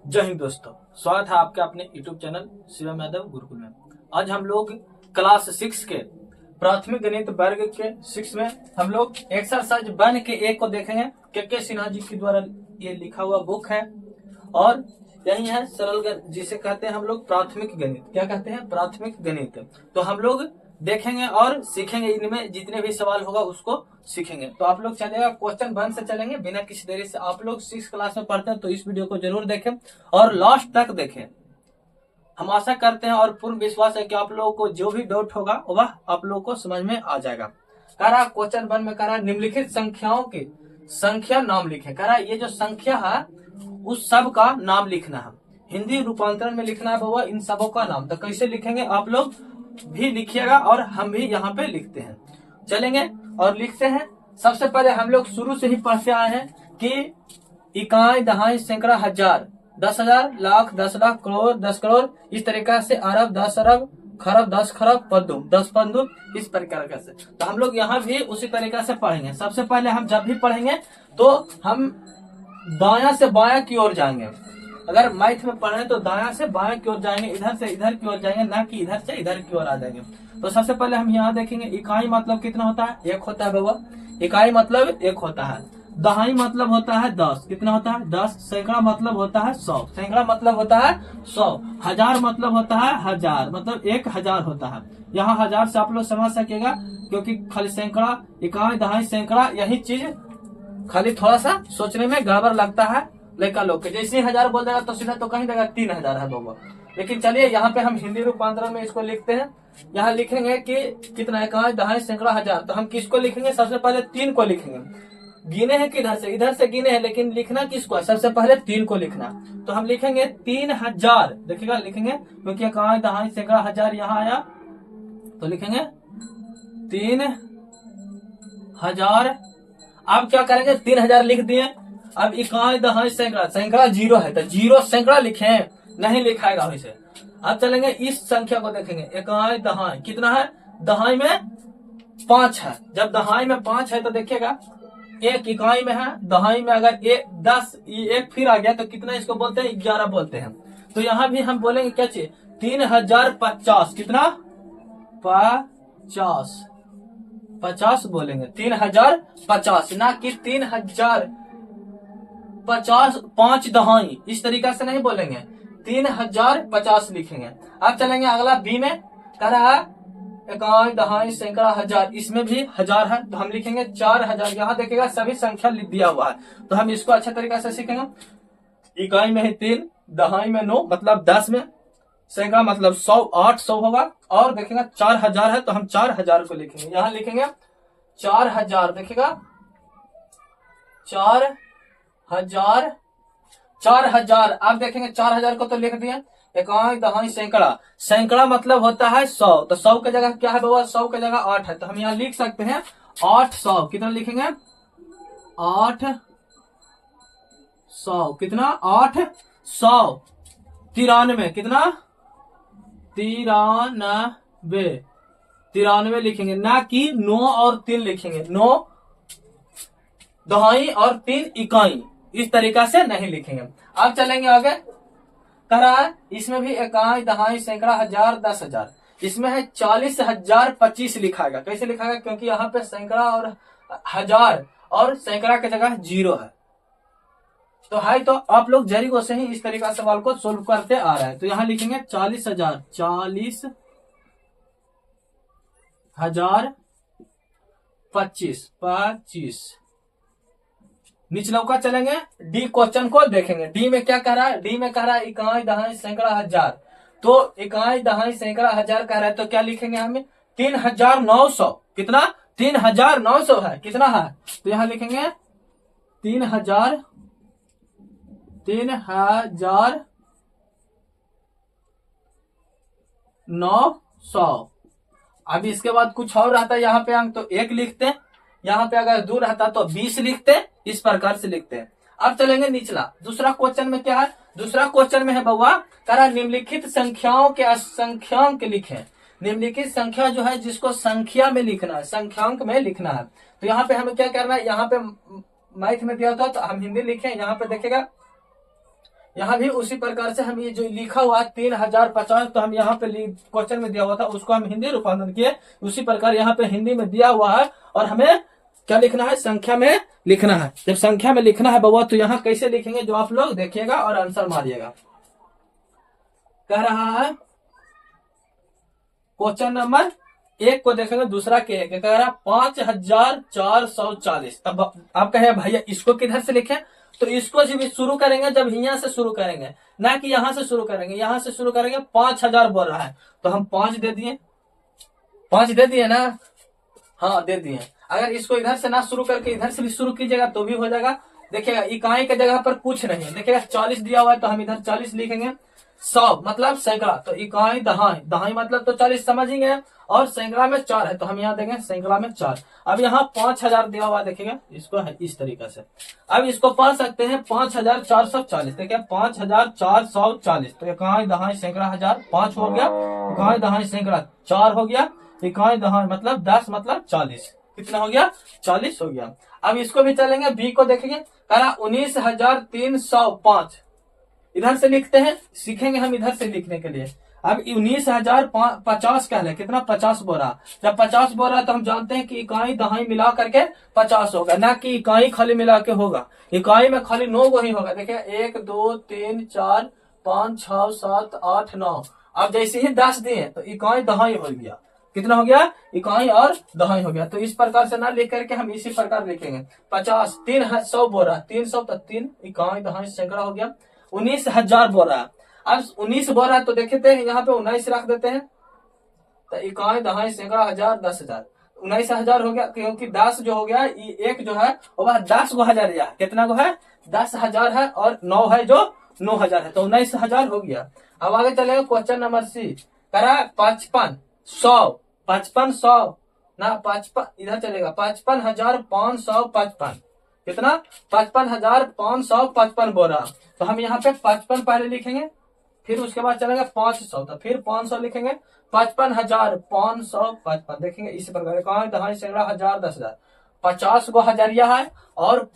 जय हिंद दोस्तों, स्वागत है आपके अपने यूट्यूब चैनल शिवम यादव गुरुकुल में। आज हम लोग क्लास 6 के प्राथमिक गणित वर्ग के 6 में हम लोग एक्सरसाइज 1 के 1 को देखेंगे। के सिन्हा जी के द्वारा ये लिखा हुआ बुक है और यही है सरल गणित, जिसे कहते हैं हम लोग प्राथमिक गणित। क्या कहते हैं? प्राथमिक गणित। तो हम लोग देखेंगे और सीखेंगे, इनमें जितने भी सवाल होगा उसको सीखेंगे। तो आप लोग चलेगा क्वेश्चन 1 से चलेंगे बिना किसी देरी से। आप लोग 6 क्लास में पढ़ते हैं तो इस वीडियो को जरूर देखें और लास्ट तक देखें। हम आशा करते हैं और पूर्ण विश्वास है कि आप लोगों को जो भी डाउट होगा वह आप लोगों को समझ में आ जाएगा। कह रहा क्वेश्चन 1 में कह रहा निम्नलिखित संख्याओं की संख्या नाम लिखे। कह रहा ये जो संख्या है उस सब का नाम लिखना है। हिंदी रूपांतरण में लिखना है बाबा इन सबों का नाम। तो कैसे लिखेंगे आप लोग भी लिखिएगा और हम भी यहाँ पे लिखते हैं। चलेंगे और लिखते हैं। सबसे पहले हम लोग शुरू से ही पढ़ते आए हैं कि इकाई, दहाई, सैकड़ा, हजार, 10,000, लाख, 10 लाख, करोड़, 10 करोड़, इस तरीका से अरब, 10 अरब, खरब, 10 खरब, पद्दुम, 10 पद्दुम, इस प्रकार से। तो हम लोग यहाँ भी उसी तरीका से पढ़ेंगे। सबसे पहले हम जब भी पढ़ेंगे तो हम दाया से बाया की ओर जाएंगे। अगर मैथ में पढ़े तो दाया से बाया की ओर जाएंगे, इधर से इधर की ओर जाएंगे, ना कि इधर से इधर की ओर आ जाएंगे। तो सबसे पहले हम यहाँ देखेंगे इकाई मतलब कितना होता है? 1 होता है बाबा। इकाई मतलब 1 होता है। दहाई मतलब होता है 10। कितना होता है? 10। सैकड़ा मतलब होता है 100। सैकड़ा मतलब होता है 100। हजार मतलब होता है 1000, मतलब 1000 होता है। यहाँ 1000 से आप लोग समझ सकेगा क्योंकि खाली सैकड़ा, इकाई, दहाई, सैकड़ा यही चीज खाली थोड़ा सा सोचने में गड़बड़ लगता है लड़का लोग के। जैसे 1000 बोल देगा तो सीधा तो कहीं देगा 3000 है बाबा। लेकिन चलिए यहाँ पे हम हिंदी रूपांतरण में इसको लिखते हैं। यहाँ लिखेंगे कि कितना है? इकाई, दहाई, सैकड़ा, हजार। तो हम किसको लिखेंगे? सबसे पहले 3 को लिखेंगे। गिने हैं किधर से? इधर से गिने हैं, लेकिन लिखना किसको है? सबसे पहले 3 को लिखना। तो हम लिखेंगे 3000। देखिएगा लिखेंगे क्योंकि इकाई, दहाई, सैकड़ा, हजार यहाँ आया तो लिखेंगे 3000। अब क्या करेंगे? 3000 लिख दिए। अब इकाई, दहाई, सैकड़ा, सैकड़ा 0 है तो 0 सैकड़ा लिखे, नहीं लिखाएगा वैसे। अब चलेंगे इस संख्या को देखेंगे। इकाई, दहाई कितना है? दहाई में 5 है। जब दहाई में 5 है तो देखिएगा 1 इकाई में है, दहाई में अगर 10 1 फिर आ गया तो कितना इसको बोलते हैं? 11 बोलते हैं। तो यहाँ भी हम बोलेंगे क्या चाहिए? 3050। कितना? 50 बोलेंगे। 3050 ना कि 3050। 5 दहाई इस तरीका से नहीं बोलेंगे, 3050 लिखेंगे। अब चलेंगे अगला बी में। कह रहा है इकाई, दहाई, सैकड़ा, हजार। इसमें भी 1000 है तो हम लिखेंगे 4000। यहाँ देखिएगा सभी संख्या लिख दिया हुआ है तो हम इसको अच्छे तरीके से सीखेंगे। इकाई में है 3, दहाई में 9 मतलब 10 में, सैकड़ा मतलब 100 800 होगा। और देखेंगे 4000 है तो हम 4000 को लिखेंगे। यहाँ लिखेंगे 4000। देखिएगा 4000। आप देखेंगे 4000 को तो लिख दिया। इकाई, दहाई, सैकड़ा। सैकड़ा मतलब होता है 100 तो 100 की जगह क्या है बाबा? 100 की जगह 8 है तो हम यहाँ लिख सकते हैं 800। कितना लिखेंगे? 800। कितना? 800। 93। कितना? 93 लिखेंगे, ना कि 9 और 3 लिखेंगे। 9 दहाई और 3 इकाई, इस तरीका से नहीं लिखेंगे। अब चलेंगे आगे। कह रहा है इसमें भी इकाई, दहाई, सैकड़ा, हजार, 10,000। इसमें है 40,025 लिखाएगा। कैसे लिखाएगा? क्योंकि यहाँ पे सैकड़ा और हजार और सैकड़ा की जगह 0 है तो आप लोग जरिगो से ही इस तरीका से सवाल को सोल्व करते आ रहे हैं। तो यहाँ लिखेंगे 40,000, 40,025। निचलौका चलेंगे डी क्वेश्चन को देखेंगे। डी में क्या कह रहा है? डी में कह रहा है इकाई, दहाई, सैकड़ा, हजार। तो इकाई, दहाई, सैकड़ा, हजार कह रहा है तो क्या लिखेंगे हमें? 3900। कितना? 3900 है। कितना है? तो यहाँ लिखेंगे 3900। अब इसके बाद कुछ और रहता है यहाँ पे अंक तो 1 लिखते हैं। यहाँ पे अगर 2 रहता तो 20 लिखते हैं। इस प्रकार से लिखते हैं। अब चलेंगे निचला। दूसरा क्वेश्चन में क्या है? दूसरा क्वेश्चन में है बउआ कह रहा निम्नलिखित संख्याओं के असंख्यांक लिखें। निम्नलिखित संख्या जो है जिसको संख्या में लिखना है, संख्यांक में लिखना है। तो यहाँ पे हमें क्या करना है? यहाँ पे मैथ में दिया था तो हम हिंदी लिखे। यहाँ पे देखेगा यहाँ भी उसी प्रकार से हम ये जो लिखा हुआ है 3050, तो हम यहाँ पे क्वेश्चन में दिया हुआ था उसको हम हिंदी रूपांतरण किए, उसी प्रकार यहाँ पे हिंदी में दिया हुआ है और हमें क्या लिखना है, संख्या में लिखना है। जब संख्या में लिखना है बउआ तो यहाँ कैसे लिखेंगे जो आप लोग देखिएगा और आंसर मारिएगा। कह रहा है क्वेश्चन नंबर 1 को देखेंगे, दूसरा के एक कह रहा है 5440। तब आप कहे भैया इसको किधर से लिखें, तो इसको जब शुरू करेंगे जब यहाँ से शुरू करेंगे, ना कि यहाँ से शुरू करेंगे। यहाँ से शुरू करेंगे 5000 बोल रहा है तो हम 5 दे दिए, 5 दे दिए ना, हाँ दे दिए। अगर इसको इधर से ना शुरू करके इधर से भी शुरू कीजिएगा तो भी हो जाएगा। देखिएगा इकाई के जगह पर कुछ नहीं है, देखिएगा 40 दिया हुआ है तो हम इधर 40 लिखेंगे। 100 मतलब सैकड़ा, तो इकाई दहाई, दहाई मतलब तो 40 समझेंगे, और सैकड़ा में 4 है तो हम यहाँ देंगे सैकड़ा में 4। अब यहाँ 5000 दिया हुआ देखिएगा, इसको है इस तरीके से। अब इसको पढ़ सकते हैं 5440, देखिए 5440, तो इकाई दहाई सैकड़ा हजार 5 हो गया, इकाई दहाई सैकड़ा 4 हो गया, इकाई दहाई मतलब 10 मतलब 40, कितना हो गया 40 हो गया। अब इसको भी चलेंगे, बी को देखेंगे, करा 19305, इधर से लिखते हैं, सीखेंगे हम इधर से लिखने के लिए। अब 19050 कहले कितना 50 बोरा, जब 50 बोरा तो हम जानते हैं कि इकाई दहाई मिला करके 50 होगा, ना कि इकाई खाली मिला के होगा। इकाई में खाली 9 गो ही होगा, देखिए 1 2 3 4 5 6 7 8 9। अब जैसे ही 10 दिए तो इकाई दहाई हो गया, कितना हो गया इकाई और दहाई हो गया। तो इस प्रकार से ना लिख करके हम इसी प्रकार लिखेंगे 50 300 बोरा, 300 तो 3 इकाई दहाई सैकड़ा हो गया। 19000 बोरा, अब 19 बोरा तो देखते हैं यहाँ पे 19 रख देते हैं, तो इकाई दहाई सैकड़ा हजार 10,000, 19,000 हो गया, क्योंकि 10 जो हो गया एक जो है वो 10 गो हजार, कितना गो है 10,000 है, और 9 है जो 9,000 है, तो 19,000 हो गया। अब आगे चलेगा क्वेश्चन नंबर सी, करा 5500, 5500 ना 55 इधर चलेगा 55,555, कितना 55,555 बोरा, तो हम यहाँ पे 55 पहले लिखेंगे, फिर उसके बाद चलेंगे 500, तो फिर 500 लिखेंगे, 55,555 देखेंगे इसी प्रकार। कहा दहाई सैकड़ा हजार 10,000, 50 गो हजारिया है और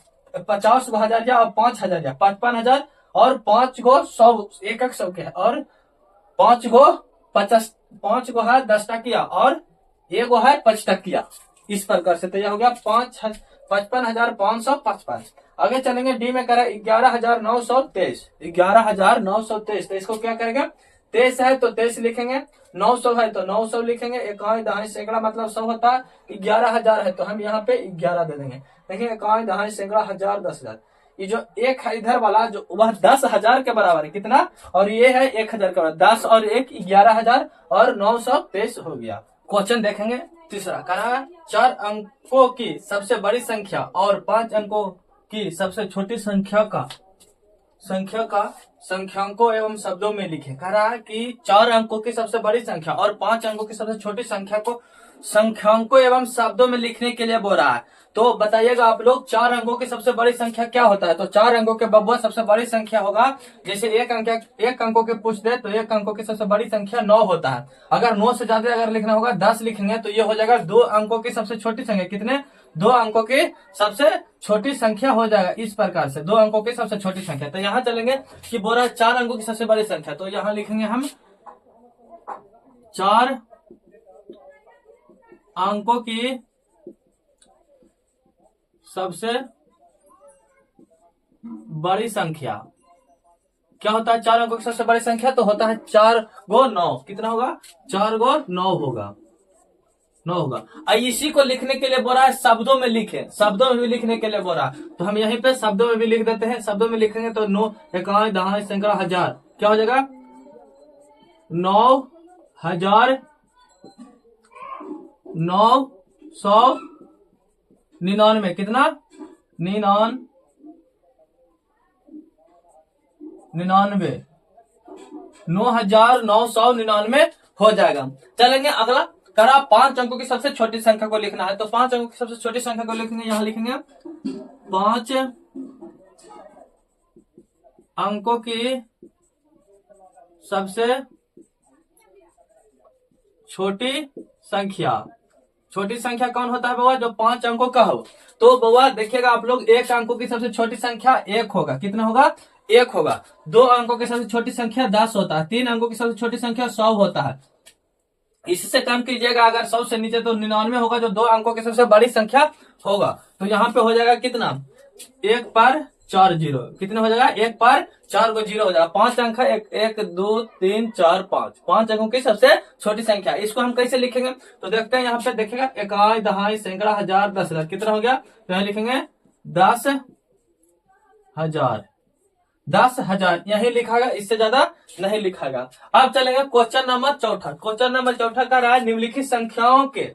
50 गो हजारिया और 5 हजारिया, 55,000 और 5 गो 100, एक 100 के है, और 5 गो 50, 5 गो है 10 टकिया और 1 गो है 5 टकिया, इस प्रकार से। तो यह हो गया 55,555। आगे चलेंगे, डी में करें 11,923, 11,923, तो इसको क्या करेंगे 23 है तो 23 लिखेंगे, 900 है तो 900 लिखेंगे, इकाई दहाई सैकड़ा मतलब 100 होता है, 11,000 है तो हम यहाँ पे 11 दे देंगे। देखिए इकाई दहाई सैकड़ा हजार 10,000, ये जो एक है इधर वाला जो वह 10,000 के बराबर है, कितना, और ये है 1,000 के बराबर, 10 और 1 11,000 और 923 हो गया। क्वेश्चन देखेंगे तीसरा, कहा 4 अंकों की सबसे बड़ी संख्या और 5 अंकों की सबसे छोटी संख्या का संख्यांकों एवं शब्दों में लिखे। कह रहा है कि 4 अंकों की सबसे बड़ी संख्या और 5 अंकों की सबसे छोटी संख्या को संख्यांकों एवं शब्दों में लिखने के लिए बोल रहा है। तो बताइएगा आप लोग 4 अंकों की सबसे बड़ी संख्या क्या होता है। तो 4 अंकों के बब्बा सबसे बड़ी संख्या होगा, जैसे एक अंकों के पूछ दे तो 1 अंकों की सबसे बड़ी संख्या 9 होता है। अगर 9 से ज्यादा अगर लिखना होगा 10 लिखेंगे तो ये हो जाएगा 2 अंकों की सबसे छोटी संख्या, कितने 2 अंकों की सबसे छोटी संख्या हो जाएगा। इस प्रकार से 2 अंकों की सबसे छोटी संख्या। तो यहाँ चलेंगे कि बोल रहा है 4 अंकों की सबसे बड़ी संख्या, तो यहाँ लिखेंगे हम 4 अंकों की सबसे बड़ी संख्या क्या होता है। 4 अंकों की सबसे बड़ी संख्या तो होता है 4 गो 9, कितना होगा 4 गो 9 होगा, 9 होगा। इसी को लिखने के लिए बोल रहा है शब्दों में लिखे, शब्दों में भी लिखने के लिए बोल रहा है, तो हम यहीं पे शब्दों में भी लिख देते हैं। शब्दों में लिखेंगे तो 9 इकाई दहाई सैकड़ा हजार क्या हो जाएगा 9,000 999, कितना 99 9,999 हो जाएगा। चलेंगे अगला, करा 5 अंकों की सबसे छोटी संख्या को लिखना है। तो 5 अंकों की सबसे छोटी संख्या को लिखेंगे, यहां लिखेंगे 5 अंकों की सबसे छोटी संख्या। छोटी संख्या कौन होता है बाबा, जो 5 अंकों का हो। तो बाबा देखिएगा आप लोग 1 अंकों की सबसे छोटी संख्या 1 होगा, कितना होगा 1 होगा। 2 अंकों के सबसे छोटी संख्या 10 होता है। 3 अंकों की सबसे छोटी संख्या 100 होता है। इससे कम कीजिएगा अगर 100 से नीचे तो 99 होगा, जो 2 अंकों की सबसे बड़ी संख्या होगा। तो यहाँ पे हो जाएगा कितना, 1 पर 4 जीरो, कितना हो जाएगा, 1 पर 4 को जीरो हो जाएगा। 5 अंक है, 1 2 3 4 5, 5 अंकों की सबसे छोटी संख्या। इसको हम कैसे लिखेंगे तो देखते हैं। यहाँ पे देखिएगा, इकाई दहाई सैकड़ा हजार 10,000 कितना हो गया, तो यहाँ लिखेंगे 10,000, 10,000 यही लिखागा, इससे ज्यादा नहीं लिखागा। अब चलेंगे क्वेश्चन नंबर चौथा। क्वेश्चन नंबर चौथा का रहा है निम्नलिखित संख्याओं के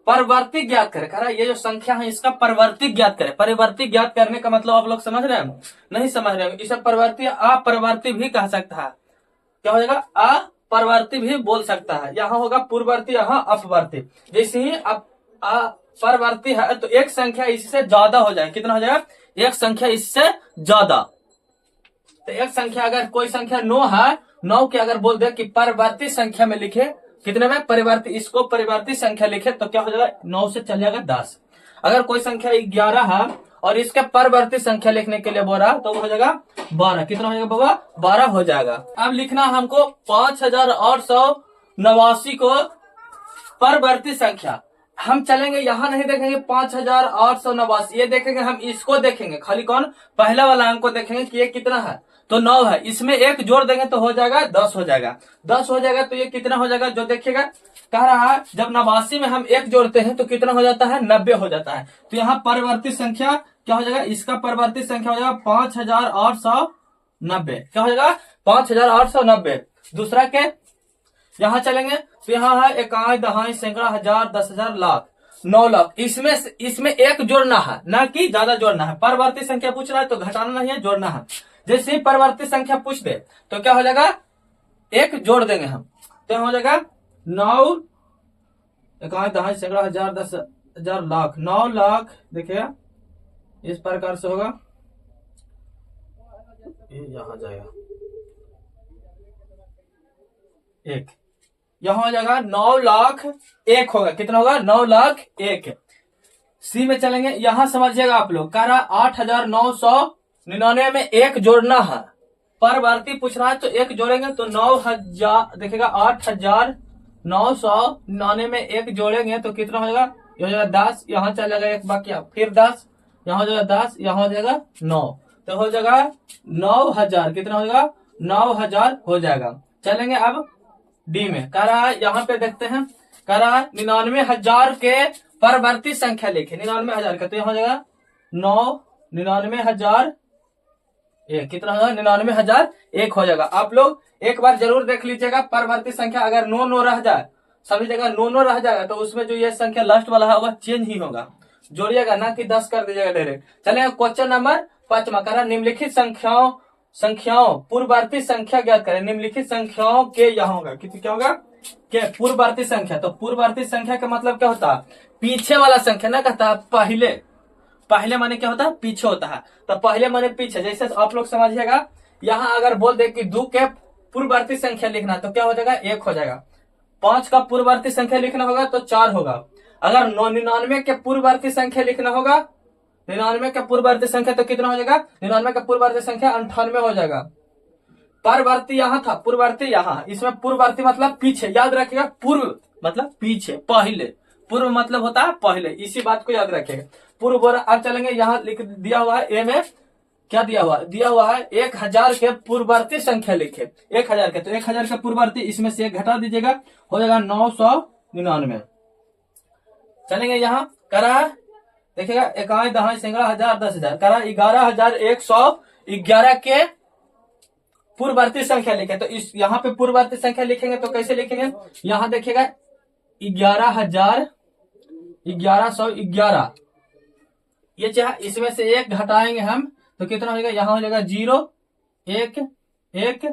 परिवर्ती ज्ञात करें। कह रहा है ये जो संख्या है इसका परिवर्ती ज्ञात करें। परिवर्ती ज्ञात करने का मतलब आप लोग समझ रहे हैं, नहीं समझ रहे हैं, इसे परिवर्ती अपरिवर्ती भी कह सकता है। क्या हो जाएगा, अपरिवर्ती भी बोल सकता है। यहाँ होगा पूर्ववर्ती, यहाँ अपवर्ती। जैसे ही अपरिवर्ती है तो एक संख्या इससे ज्यादा हो जाए, कितना हो जाएगा, एक संख्या इससे ज्यादा। तो एक संख्या अगर कोई संख्या 9 है, 9 के अगर बोल दे कि परिवर्ती संख्या में लिखे, कितने में, परिवर्ती, इसको परिवर्ती संख्या लिखे तो क्या हो जाएगा, 9 से चल जाएगा 10। अगर कोई संख्या 11 है और इसके परिवर्ती संख्या लिखने के लिए बोल रहा तो हो जाएगा 12, कितना हो जाएगा बाबा, 12 हो जाएगा। अब लिखना हमको 5889 को परिवर्ती संख्या। हम चलेंगे यहाँ नहीं देखेंगे 5889, ये देखेंगे हम, इसको देखेंगे खाली, कौन, पहला वाला अंक को देखेंगे कि ये कितना है, तो 9 है। इसमें 1 जोड़ देंगे तो हो जाएगा 10 हो जाएगा। 10 हो जाएगा तो ये कितना हो जाएगा, जो देखिएगा कह रहा है जब 89 में हम 1 जोड़ते हैं तो कितना हो जाता है, 90 हो जाता है। तो यहाँ परिवर्ती संख्या क्या हो जाएगा, इसका परिवर्ती संख्या हो जाएगा 5890, क्या हो जाएगा, 5890। दूसरा के यहाँ चलेंगे तो यहाँ है इकाई दहाई सैकड़ा हजार 10,000 लाख 9 लाख। इसमें 1 जोड़ना है, ना कि ज्यादा जोड़ना है। परिवर्ती संख्या पूछ रहा है तो घटाना नहीं है, जोड़ना है। जैसे ही परिवर्ती संख्या पूछ दे तो क्या हो जाएगा, 1 जोड़ देंगे हम, तो हो जाएगा 9 इकाई दहाई सैकड़ा हजार 10,000 लाख 9 लाख। देखिएगा इस प्रकार से होगा, ये यहां जाएगा 1, यहां हो जाएगा 9 लाख 1 होगा, कितना होगा, 9 लाख 1। सी में चलेंगे, यहां समझिएगा आप लोग, कह रहा 8,999 में 1 जोड़ना है। परिवर्ती पूछ रहा है तो 1 जोड़ेंगे तो 9,000, देखिएगा 8,999 में 1 जोड़ेंगे तो कितना हो जाएगा, ये हो जाएगा 10, यहाँ चल जाएगा 1 बाकी, फिर 10, यहाँ हो जाएगा 10, यहाँ हो जाएगा 9, तो हो जाएगा 9,000, कितना हो जाएगा, 9,000 हो जाएगा। चलेंगे अब डी में, कह रहा है यहाँ पे देखते हैं, कह रहा है 99,000 के परिवर्ती संख्या लिखे, 99,000 का, तो यहाँ हो जाएगा 99,000 1, कितना होगा, 99,001 हो जाएगा। आप लोग एक बार जरूर देख लीजिएगा, परिवर्ती संख्या अगर 9 रह जाए, सभी जगह 9 रह जाएगा तो उसमें जो ये संख्या लास्ट वाला होगा चेंज ही होगा, जोड़िएगा ना कि 10 कर दीजिएगा डायरेक्ट। चलिए क्वेश्चन नंबर 5 कह रहा निम्नलिखित संख्याओं पूर्ववर्ती संख्या ज्ञात करें। निम्नलिखित संख्याओं के यहाँ होगा, क्या होगा, के पूर्ववर्ती संख्या। तो पूर्ववर्ती संख्या का मतलब क्या होता है, पीछे वाला संख्या ना, कहता है पहले माने क्या होता है, पीछे होता है। तो पहले माने पीछे, जैसे आप लोग समझिएगा, यहाँ अगर बोल दे कि 2 के पूर्ववर्ती संख्या लिखना तो क्या हो जाएगा, 1 हो जाएगा। 5 का पूर्ववर्ती संख्या लिखना होगा तो 4 होगा। अगर 99 के पूर्ववर्ती संख्या लिखना होगा, 99 का पूर्ववर्ती संख्या तो कितना हो जाएगा, 99 का पूर्ववर्ती संख्या 98 हो जाएगा। परवर्ती यहाँ था, पूर्ववर्ती यहाँ, इसमें पूर्ववर्ती मतलब पीछे, याद रखिएगा, पूर्व मतलब पीछे, पहले, पूर्व मतलब होता है पहले, इसी बात को याद रखिएगा। पूर्व बोरा। अब चलेंगे, यहाँ लिख दिया हुआ है ए में, क्या दिया हुआ है 1,000 के पूर्ववर्ती संख्या लिखे, 1,000 के, तो 1,000 का पूर्ववर्ती, इसमें से 1 घटा दीजिएगा, हो जाएगा 999। चलेंगे यहाँ, करा देखिएगा इकाई दहाई सैकड़ा हजार 10,000, करा 11,111 के पूर्ववर्ती संख्या लिखे। तो इस यहाँ पे पूर्ववर्ती संख्या लिखेंगे तो कैसे लिखेंगे, यहाँ देखिएगा 11,1111, ये चाहे इसमें से 1 घटाएंगे हम तो कितना हो जाएगा, यहाँ हो जाएगा 0 1 1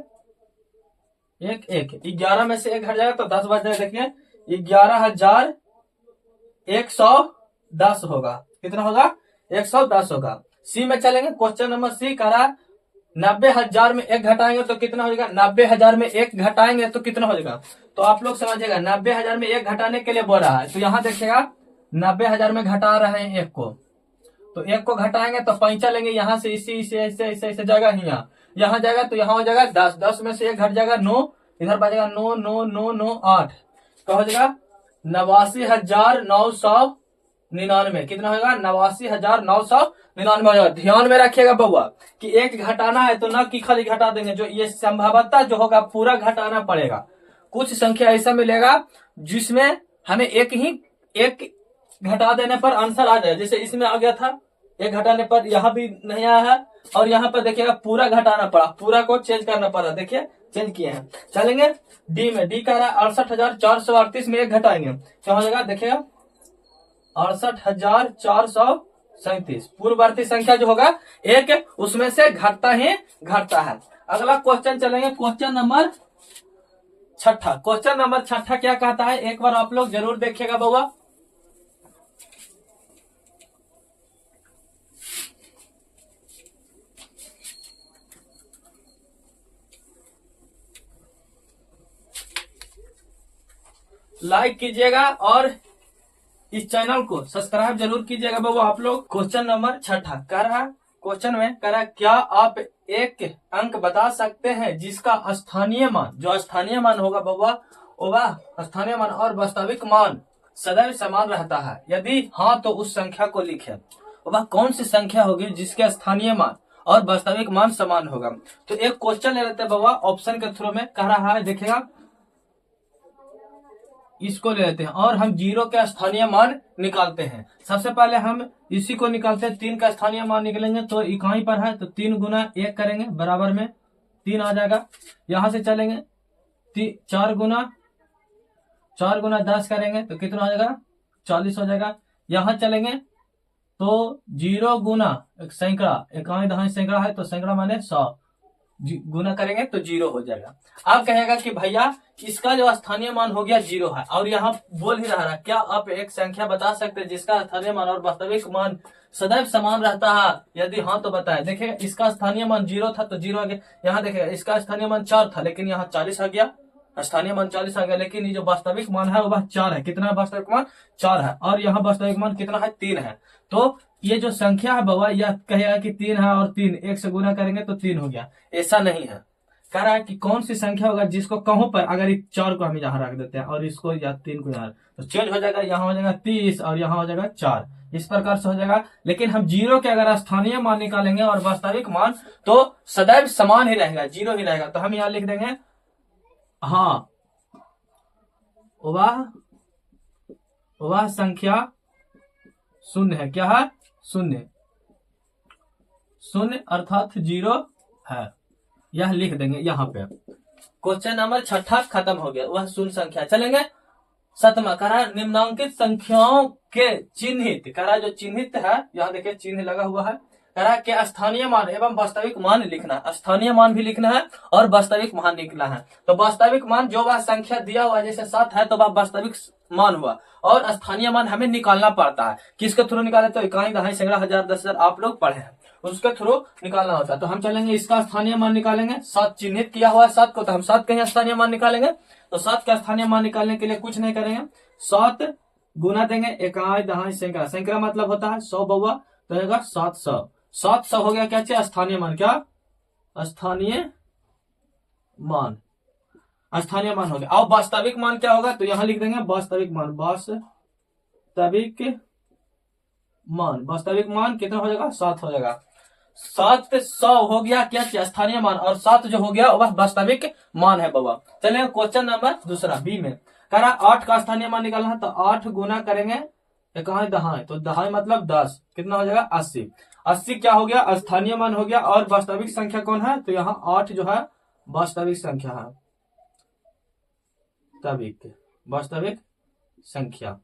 1 1, 11 में से 1 घट जाएगा तो 10 बच जाएगा। देखिए 11,110 होगा, कितना होगा, 110 होगा। सी में चलेंगे, क्वेश्चन नंबर सी कह रहा 90,000 में 1 घटाएंगे तो कितना हो जाएगा, 90,000 में 1 घटाएंगे तो कितना हो जाएगा। तो आप लोग समझिएगा 90,000 में 1 घटाने के लिए बोल रहा है, तो यहाँ देखिएगा 90,000 में घटा रहे हैं 1 को, तो 1 को घटाएंगे तो 5 लेंगे, यहाँ से इसी ऐसे जगह ही यहाँ यहाँ जाएगा तो यहाँ हो जाएगा 10, 10 में से 1 घट जाएगा 9, इधर बचेगा 9 9 9 9 8, क्या हो जाएगा 89,999। कितना होगा 89,999 हो जाएगा। ध्यान में रखिएगा बउआ कि एक घटाना है तो न कि खाली घटा देंगे, जो ये संभवतः जो होगा पूरा घटाना पड़ेगा। कुछ संख्या ऐसा मिलेगा जिसमें हमें एक घटा देने पर आंसर आ जाए, जैसे इसमें आ गया था, एक घटाने पर यहाँ भी नहीं आया है, और यहाँ पर देखिएगा पूरा घटाना पड़ा, पूरा को चेंज करना पड़ा, देखिए चेंज किए हैं। चलेंगे डी में, डी कह रहा है 68,438 में 1 घटाएंगे, क्या हो जाएगा देखिएगा 68,437। पूर्ववर्ती संख्या जो होगा एक, उसमें से घटता ही घटता है। अगला क्वेश्चन चलेंगे, क्वेश्चन नंबर 6। क्वेश्चन नंबर 6 क्या कहता है, एक बार आप लोग जरूर देखिएगा बउआ। लाइक कीजिएगा और इस चैनल को सब्सक्राइब जरूर कीजिएगा बाबू आप लोग। क्वेश्चन नंबर 6 कह रहा, क्वेश्चन में कह रहा, क्या आप एक अंक बता सकते हैं जिसका स्थानीय मान, जो स्थानीय मान होगा बाबा, वह स्थानीय मान और वास्तविक मान सदैव समान रहता है? यदि हाँ तो उस संख्या को लिखें। वह कौन सी संख्या होगी जिसके स्थानीय मान और वास्तविक मान समान होगा? तो एक क्वेश्चन ले लेते हैं बाबा, ऑप्शन के थ्रू में कह रहा है, देखिएगा इसको ले लेते हैं और हम 0 के स्थानीय मान निकालते हैं। सबसे पहले हम इसी को निकालते हैं, 3 का स्थानीय मान निकलेंगे तो इकाई पर है तो 3 गुना 1 करेंगे, बराबर में 3 आ जाएगा। यहां से चलेंगे 4 गुना 10 करेंगे तो कितना हो जाएगा 40 हो जाएगा। यहां चलेंगे तो 0 गुना सैकड़ा, इकाई दहाई सैकड़ा है तो सैकड़ा माने 100, गुना करेंगे तो 0 हो जाएगा। अब कहेगा कि भैया इसका जो स्थानीय मान हो गया 0 है, और यहाँ बोल ही रहा, क्या आप एक संख्या बता सकते हैं जिसका स्थानीय मान और वास्तविक मान सदैव समान रहता है? यदि हाँ तो बताए। देखिए इसका स्थानीय मान 0 था तो 0 आ गया। यहाँ देखिएगा इसका स्थानीय मान 4 था लेकिन यहाँ 40 आ गया, स्थानीय मान 40 आ गया, लेकिन ये जो वास्तविक मान है वह 4 है। कितना है वास्तविक मान? 4 है, और यहाँ वास्तविक मान कितना है? 3 है। तो ये जो संख्या है बाबा, यह कहेगा कि 3 है और 3 1 से गुना करेंगे तो 3 हो गया, ऐसा नहीं है। कह रहा है कि कौन सी संख्या होगा जिसको कहों पर अगर 4 को हम यहाँ रख देते हैं और इसको या 3 को यहाँ, तो चेंज हो जाएगा, यहाँ हो जाएगा 30 और यहाँ हो जाएगा 4, इस प्रकार से हो जाएगा। लेकिन हम 0 के अगर स्थानीय मान निकालेंगे और वास्तविक मान तो सदैव समान ही रहेगा, 0 ही रहेगा। तो हम यहाँ लिख देंगे हाँ वह संख्या शून्य है। क्या है? शून्य, शून्य अर्थात 0 है, यह लिख देंगे यहाँ पे। क्वेश्चन नंबर 6 खत्म हो गया, वह शून्य संख्या। चलेंगे 7वां, कह रहा निम्नांकित संख्याओं के चिन्हित, कह रहा जो चिन्हित है यहाँ देखिए चिन्ह लगा हुआ है, कह रहा कि स्थानीय मान एवं वास्तविक मान लिखना है। स्थानीय मान भी लिखना है और वास्तविक मान लिखना है। तो वास्तविक मान जो वह संख्या दिया हुआ जैसे 7 है तो वह वास्तविक मान हुआ, और स्थानीय मान हमें निकालना पड़ता है। किसके थ्रू निकाले? तो इकाई दहाई सैकड़ा हजार 10,000 आप लोग पढ़े हैं, उसके थ्रू निकालना होता है। तो हम चलेंगे इसका स्थानीय मान निकालेंगे। 7 चिन्हित किया हुआ है 7 को, तो हम 7 का स्थानीय मान निकालेंगे। तो 7 का स्थानीय मान निकालने के लिए कुछ नहीं करेंगे, 7 गुना देंगे इकाई दहाई सैकड़ा, सैकड़ा मतलब होता है 100 बउआ, तो रहेगा 700। 700 हो गया क्या चाहिए? स्थानीय मान। क्या? स्थानीय मान, स्थानीय मान हो गया। अब वास्तविक मान क्या होगा? तो यहां लिख देंगे वास्तविक मान, वास्तविक मान कितना हो जाएगा? 7 हो जाएगा। 700 हो गया क्या चाहिए? स्थानीय मान, और 7 जो हो गया वह वास्तविक मान है बाबा। चलिए क्वेश्चन नंबर 2 बी में कह रहा 8 का स्थानीय मान निकालना है, तो 8 गुना करेंगे इकाई दहाई, तो दहाई मतलब 10, कितना हो जाएगा? 80। 80 क्या हो गया? स्थानीय मान हो गया। और वास्तविक संख्या कौन है? तो यहाँ 8 जो है वास्तविक संख्या है, वास्तविक संख्या।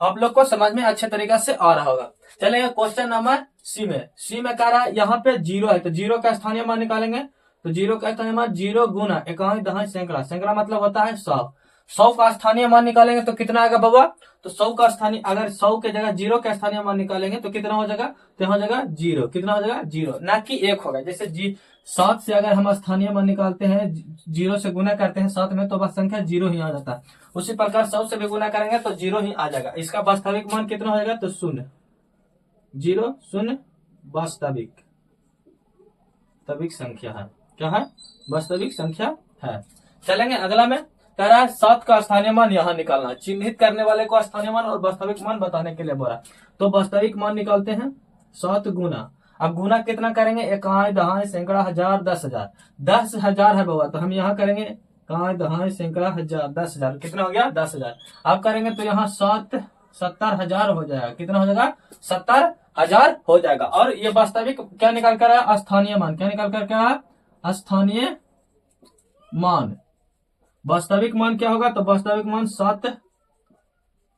आप लोग को समझ में अच्छे तरीके से आ रहा होगा। चलेंगे क्वेश्चन नंबर सी में। सी में कह रहा है यहाँ पे 0 है, तो 0 का स्थानीय मान निकालेंगे। तो 0 का स्थानीय मान 0 गुना इकाई दहाई सैकड़ा, सैकड़ा मतलब होता है 100। 100 का स्थानीय मान निकालेंगे तो कितना आएगा बाबा? तो 100 का स्थानीय, अगर 100 के जगह 0 का स्थानीय मान निकालेंगे तो कितना हो जाएगा? तो यहाँ हो जाएगा 0, कितना हो जाएगा? 0, ना कि 1 होगा। जैसे 7 से अगर हम स्थानीय मान निकालते हैं, 0 से गुना करते हैं 7 में, तो वह संख्या 0 ही आ जाता है। उसी प्रकार 100 से भी गुना करेंगे तो 0 ही आ जाएगा। इसका वास्तविक मान कितना हो जाएगा? तो 0, 0 वास्तविक। वास्तविक संख्या है। क्या है? वास्तविक संख्या है। चलेंगे अगला में, कह रहा है 7 का स्थानीय मान यहाँ निकालना। चिन्हित करने वाले को स्थानीय मान और वास्तविक मान बताने के लिए बोला। तो वास्तविक मान निकालते हैं 7 गुना। अब गुना कितना करेंगे? इकाई, दहाई, सैकड़ा, हजार, 10,000। 10,000 है बाबा, तो हम यहाँ करेंगे इकाई, दहाई, सैकड़ा, हजार, 10,000। कितना हो गया? 10,000। अब करेंगे तो यहाँ 70,000 हो जाएगा। कितना हो जाएगा? 70,000 हो जाएगा। और ये वास्तविक क्या निकाल कर आया? स्थानीय मान। क्या निकाल कर आया? स्थानीय मान। वास्तविक मान क्या होगा? तो वास्तविक मान 7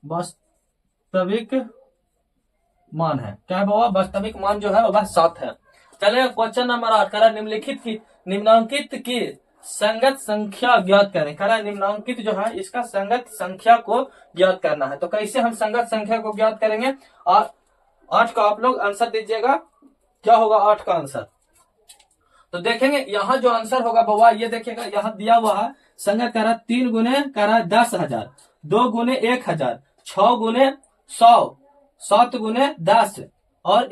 वास्तविक मान है। क्या है बाबा? वास्तविक मान जो है वह 7 है। चलिए क्वेश्चन नंबर 8 करा निम्नांकित की संगत संख्या ज्ञात करें। करा निम्नांकित जो है इसका संगत संख्या को ज्ञात करना है। तो कैसे हम संगत संख्या को ज्ञात करेंगे? और 8 का आप लोग आंसर दीजिएगा। क्या होगा 8 का आंसर? तो देखेंगे यहाँ जो आंसर होगा बाबा, ये देखिएगा यहाँ दिया हुआ है संगत करा 3 गुने करा 10,000, 2 गुने 1,000, 6 गुने 100, 7 गुने 10 और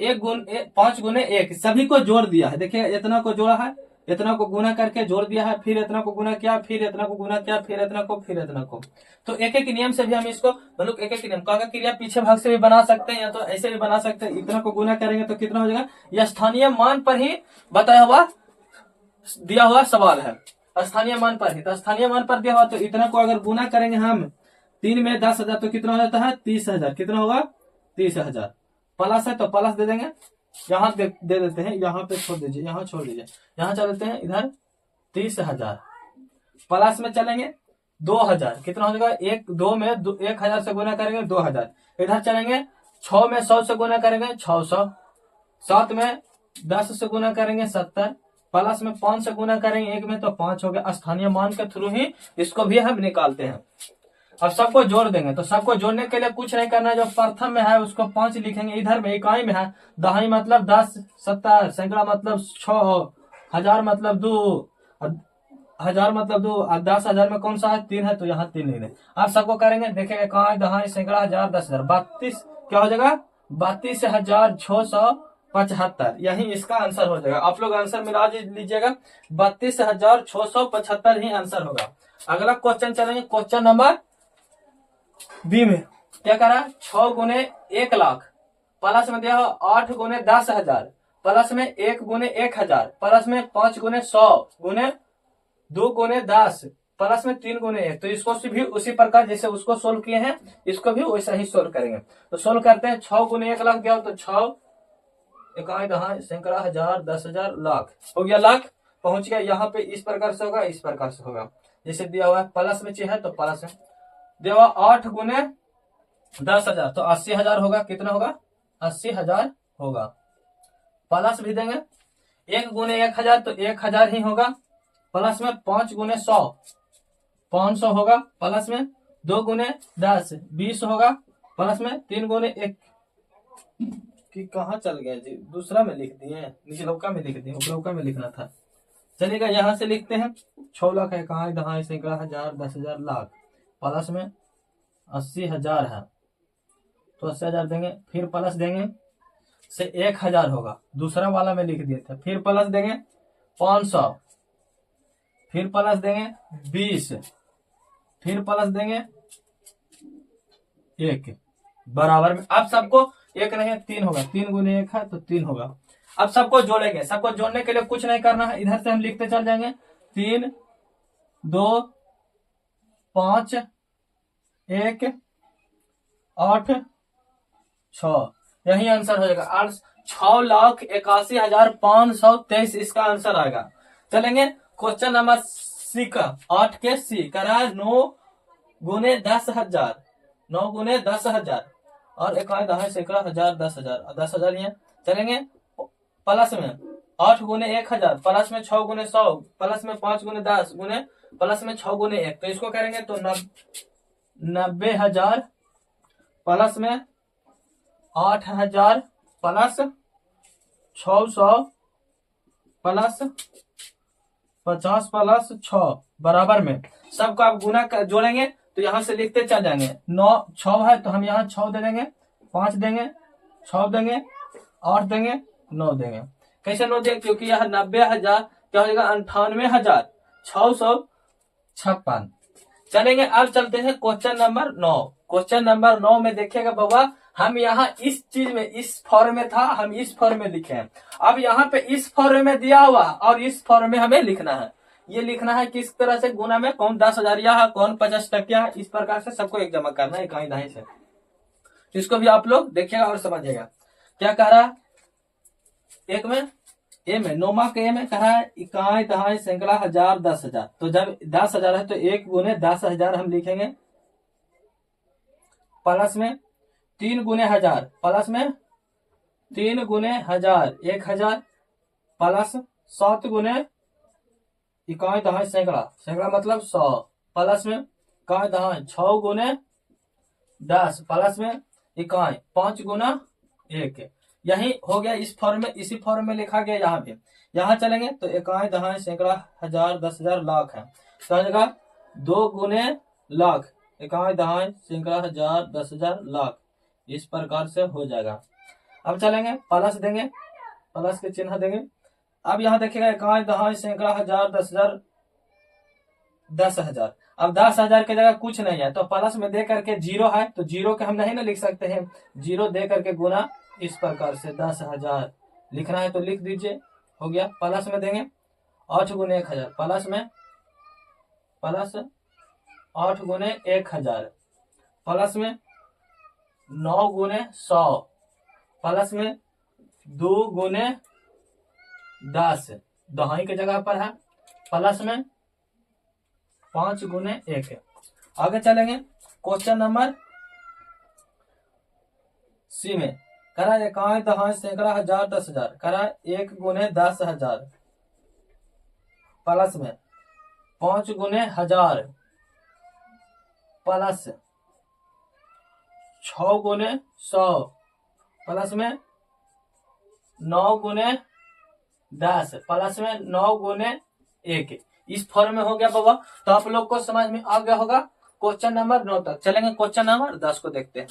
5 गुने 1। सभी को जोड़ दिया है। देखिए इतना को जोड़ा है, इतना को गुना करके जोड़ दिया है, फिर इतना को गुना किया, फिर इतना को गुना किया, फिर इतना को, फिर इतना को। तो एक एक नियम से भी हम इसको मतलब एक एक नियम का क्रिया पीछे भाग से भी बना सकते हैं या तो ऐसे भी बना सकते हैं। इतना को गुना करेंगे तो कितना हो जाएगा? यह स्थानीय मान पर ही बताया हुआ दिया हुआ सवाल है। स्थानीय मान पर ही, तो स्थानीय मान पर दिया हुआ, तो इतना को अगर गुना करेंगे हम 3 में 10,000 तो कितना हो जाता है? 30,000। कितना होगा? 30,000। प्लस है तो प्लस दे देंगे, यहाँ दे देते हैं, यहाँ पे छोड़ दीजिए, यहाँ छोड़ दीजिए, यहाँ चल देते हैं इधर 30,000। प्लस में चलेंगे 2,000। कितना हो जाएगा? 2 में 1,000 से गुना करेंगे 2,000। इधर चलेंगे 6 में 100 से गुना करेंगे 600। 7 में 10 से गुना करेंगे 70। प्लस में 5 से गुना करेंगे 1 में तो 5 हो गया। स्थानीय मान के थ्रू ही इसको भी हम निकालते हैं। अब सबको जोड़ देंगे, तो सबको जोड़ने के लिए कुछ नहीं करना है। जो प्रथम में है उसको 5 लिखेंगे, इधर में इकाई में है, दहाई मतलब 10, 70, सैकड़ा मतलब 6, हजार मतलब 2, हजार मतलब 2, और 10,000 में कौन सा है? 3 है, तो यहाँ 3 लिख दें। आप सबको करेंगे, देखेंगे इकाई, दहाई, सैकड़ा, हजार, 10,000, 32 क्या हो जाएगा? 32,675। यही इसका आंसर हो जाएगा। आप लोग आंसर मिला लीजिएगा, 32,675 ही आंसर होगा। अगला क्वेश्चन चलेंगे, क्वेश्चन नंबर बी में क्या करा? 6 गुने 1 लाख, प्लस में दिया 8 गुने 10,000, प्लस में 1 गुने 1,000, प्लस में 5 गुने 100, गुने 2 गुने 10, प्लस में 3 गुने 1। तो इसको भी उसी प्रकार जैसे उसको सोल्व किए हैं, इसको भी वैसा ही सोल्व करेंगे। तो सोल्व करते हैं। 6 गुने 1 लाख क्या हो? तो 6 इकाई, दहाई, सैकड़ा, हजार, 10,000, लाख हो गया। लाख पहुंच गया। यहाँ पे इस प्रकार से होगा, इस प्रकार से होगा जैसे दिया हुआ है। प्लस में चाहिए तो प्लस में दिया हुआ 8 गुने 10,000 तो 80,000 होगा। कितना होगा? 80,000 होगा। प्लस भी देंगे 1 गुने 1,000 तो 1,000 ही होगा। प्लस में 5 गुने 100 500 होगा। प्लस में 2 गुने 10 20 होगा। प्लस में 3 गुने 1 कि कहाँ चल गया जी? दूसरा में लिख दिए, निचलौका में लिख दिए, उपलौका में लिखना था। चलिएगा यहाँ से लिखते हैं 6 लाख है, कहाँ दहाई, सैकड़ा, हजार, 10,000, लाख। प्लस में 80,000 है तो 80,000 देंगे, फिर प्लस देंगे से 1,000 होगा। दूसरा वाला में लिख दिए थे। फिर प्लस देंगे 500, फिर प्लस देंगे 20, फिर प्लस देंगे 1 बराबर में। अब सबको 1 नहीं 3 होगा, 3 गुने 1 है तो 3 होगा। अब सबको जोड़ेंगे। सबको जोड़ने के लिए कुछ नहीं करना है, इधर से हम लिखते चल जाएंगे 3, 2, 5, 1, 8, 6। यही आंसर हो जाएगा। 6,81,523 इसका आंसर आएगा। चलेंगे क्वेश्चन नंबर सी का, 8 के सी करा 9 गुने 10,000, 9 गुने 10,000 और 1 दहाई, सैकड़ा, हजार, 10,000, 10,000 ही है। चलेंगे प्लस में 8 गुने 1,000, प्लस में 6 गुने 100, प्लस में 5 गुने 10 गुने, प्लस में 6 गुने 1। तो इसको करेंगे तो 90,000, प्लस में 8,000, प्लस 600, प्लस 50, प्लस 6 बराबर में। सबको आप गुना जोड़ेंगे तो यहाँ से लिखते चल जाएंगे। 6 है तो हम यहाँ 6 दे देंगे, 5 देंगे, 6 देंगे, 8 देंगे, 9 देंगे। कैसे 9 दिया, क्योंकि यह 90,000 क्या हो जाएगा 98,656। चलेंगे अब चलते हैं क्वेश्चन नंबर 9। क्वेश्चन नंबर 9 में देखिएगा बाबा, हम यहाँ इस चीज में इस फॉर्म में था, हम इस फॉर्म में लिखे हैं। अब यहाँ पे इस फॉर्म में दिया हुआ और इस फॉर्म में हमें लिखना है। ये लिखना है किस तरह से, गुना में कौन 10,000 है, कौन 50% है, इस प्रकार से सबको एक जमा करना है इकाई दहाई से। इसको भी आप लोग देखिएगा और समझिएगा। क्या कह रहा है, एक में ए में 9 के ए में कह रहा है इकाई दहाई सैकड़ा हजार 10,000। तो जब 10,000 है तो 1 गुने 10,000 हम लिखेंगे, प्लस में 3 गुने 1000, प्लस में 3 गुने 1000 1000, प्लस 7 गुने इकाई दहाई सैकड़ा, सैकड़ा मतलब 100, प्लस में इकाई दहाई 6 गुने 10, प्लस में इकाई 5 गुना 1। यही हो गया इस फॉर्म में, इसी फॉर्म में लिखा गया यहाँ पे। यहाँ चलेंगे तो इकाई दहाई सैकड़ा हजार 10,000 लाख है, तो आ जाएगा 2 गुने लाख इकाई दहाई सैकड़ा हजार 10,000 लाख, इस प्रकार से हो जाएगा। अब चलेंगे प्लस देंगे, प्लस के चिन्ह देंगे। अब यहाँ देखिएगा इकाई दहाई सैकड़ा हजार 10,000 10,000। अब 10,000 की जगह कुछ नहीं है तो प्लस में दे करके 0 है, तो 0 के हम नहीं ना लिख सकते हैं, 0 दे करके गुना, इस प्रकार से 10,000 लिखना है तो लिख दीजिए, हो गया। प्लस में देंगे 8 गुने 1,000, प्लस में प्लस 8 गुने 1,000, प्लस में 9 गुने 100, प्लस में 2 गुने 10 दहाई की जगह पर है, प्लस में 5 गुने 1। आगे चलेंगे क्वेश्चन नंबर सी में, करा इकाई दहाई सैकड़ा हजार 10,000, करा 1 गुने 10,000, प्लस में 5 गुने 1000, प्लस 6 गुने 100, प्लस में 9 गुने 10, प्लस में 9 गुने 1। इस फॉर्म में हो गया बाबा। तो आप लोग को समझ में आ गया होगा क्वेश्चन नंबर 9 तक। चलेंगे क्वेश्चन नंबर 10 को देखते हैं।